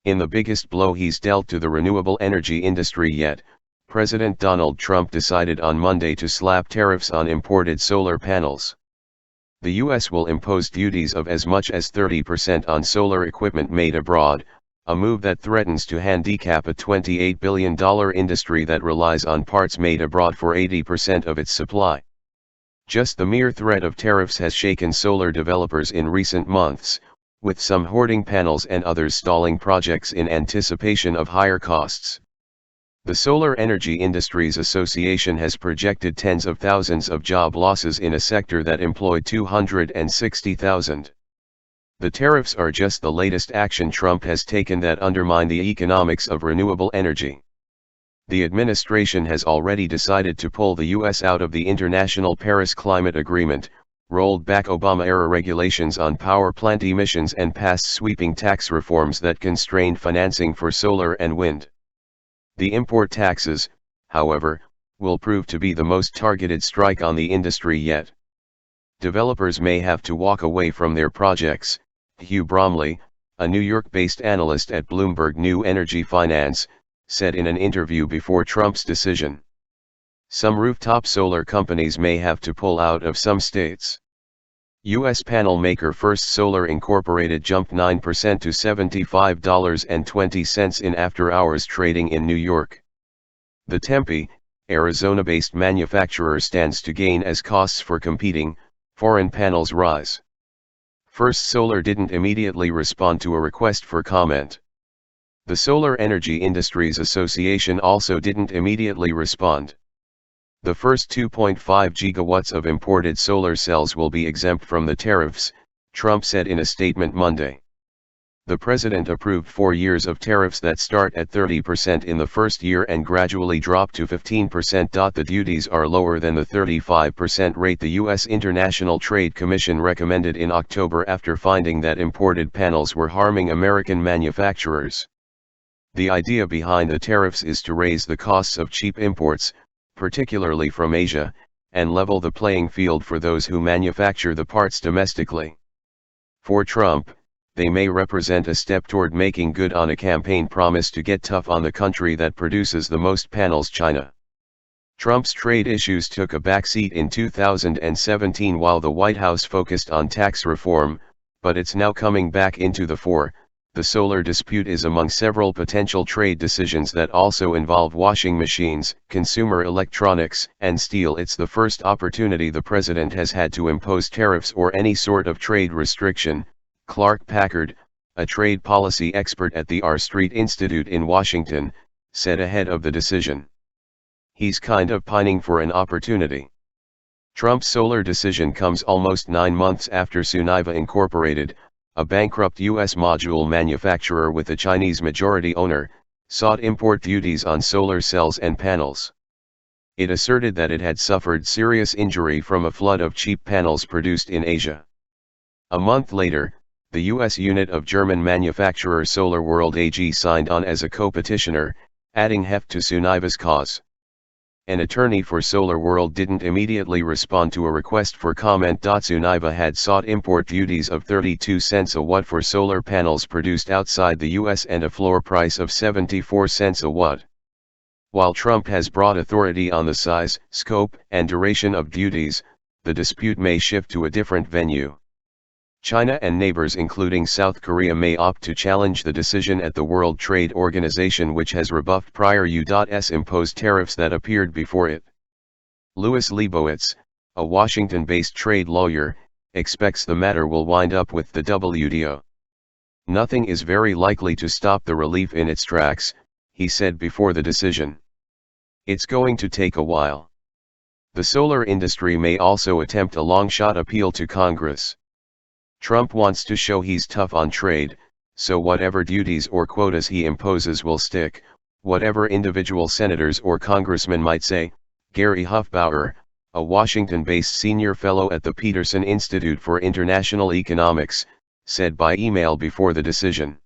In the biggest blow he's dealt to the renewable energy industry yet, President Donald Trump decided on Monday to slap tariffs on imported solar panels. The U.S. will impose duties of as much as 30% on solar equipment made abroad, a move that threatens to handicap a $28 billion industry that relies on parts made abroad for 80% of its supply. Just the mere threat of tariffs has shaken solar developers in recent months, with some hoarding panels and others stalling projects in anticipation of higher costs. The Solar Energy Industries Association has projected tens of thousands of job losses in a sector that employed 260,000. The tariffs are just the latest action Trump has taken that undermine the economics of renewable energy. The administration has already decided to pull the U.S. out of the International Paris Climate Agreement, rolled back Obama-era regulations on power plant emissions and passed sweeping tax reforms that constrained financing for solar and wind. The import taxes, however, will prove to be the most targeted strike on the industry yet. Developers may have to walk away from their projects, Hugh Bromley, a New York-based analyst at Bloomberg New Energy Finance, said in an interview before Trump's decision. Some rooftop solar companies may have to pull out of some states. U.S. panel maker First Solar Incorporated jumped 9% to $75.20 in after-hours trading in New York. The Tempe, Arizona-based manufacturer stands to gain as costs for competing, foreign panels rise. First Solar didn't immediately respond to a request for comment. The Solar Energy Industries Association also didn't immediately respond. The first 2.5 gigawatts of imported solar cells will be exempt from the tariffs, Trump said in a statement Monday. The president approved 4 years of tariffs that start at 30% in the first year and gradually drop to 15%. The duties are lower than the 35% rate the U.S. International Trade Commission recommended in October after finding that imported panels were harming American manufacturers. The idea behind the tariffs is to raise the costs of cheap imports, particularly from Asia, and level the playing field for those who manufacture the parts domestically. For Trump, they may represent a step toward making good on a campaign promise to get tough on the country that produces the most panels, China. Trump's trade issues took a backseat in 2017 while the White House focused on tax reform, but it's now coming back into the fore. The solar dispute is among several potential trade decisions that also involve washing machines, consumer electronics, and steel. It's the first opportunity the president has had to impose tariffs or any sort of trade restriction, Clark Packard, a trade policy expert at the R Street Institute in Washington, said ahead of the decision. He's kind of pining for an opportunity. Trump's solar decision comes almost 9 months after Suniva Incorporated, a bankrupt U.S. module manufacturer with a Chinese majority owner, sought import duties on solar cells and panels. It asserted that it had suffered serious injury from a flood of cheap panels produced in Asia. A month later, the U.S. unit of German manufacturer SolarWorld AG signed on as a co-petitioner, adding heft to Suniva's cause. An attorney for SolarWorld didn't immediately respond to a request for comment. Suniva had sought import duties of 32 cents a watt for solar panels produced outside the U.S. and a floor price of 74 cents a watt. While Trump has brought authority on the size, scope, and duration of duties, the dispute may shift to a different venue. China and neighbors including South Korea may opt to challenge the decision at the World Trade Organization, which has rebuffed prior U.S. imposed tariffs that appeared before it. Louis Leibowitz, a Washington-based trade lawyer, expects the matter will wind up with the WTO. Nothing is very likely to stop the relief in its tracks, he said before the decision. It's going to take a while. The solar industry may also attempt a long-shot appeal to Congress. Trump wants to show he's tough on trade, so whatever duties or quotas he imposes will stick, whatever individual senators or congressmen might say. Gary Hufbauer, a Washington-based senior fellow at the Peterson Institute for International Economics, said by email before the decision.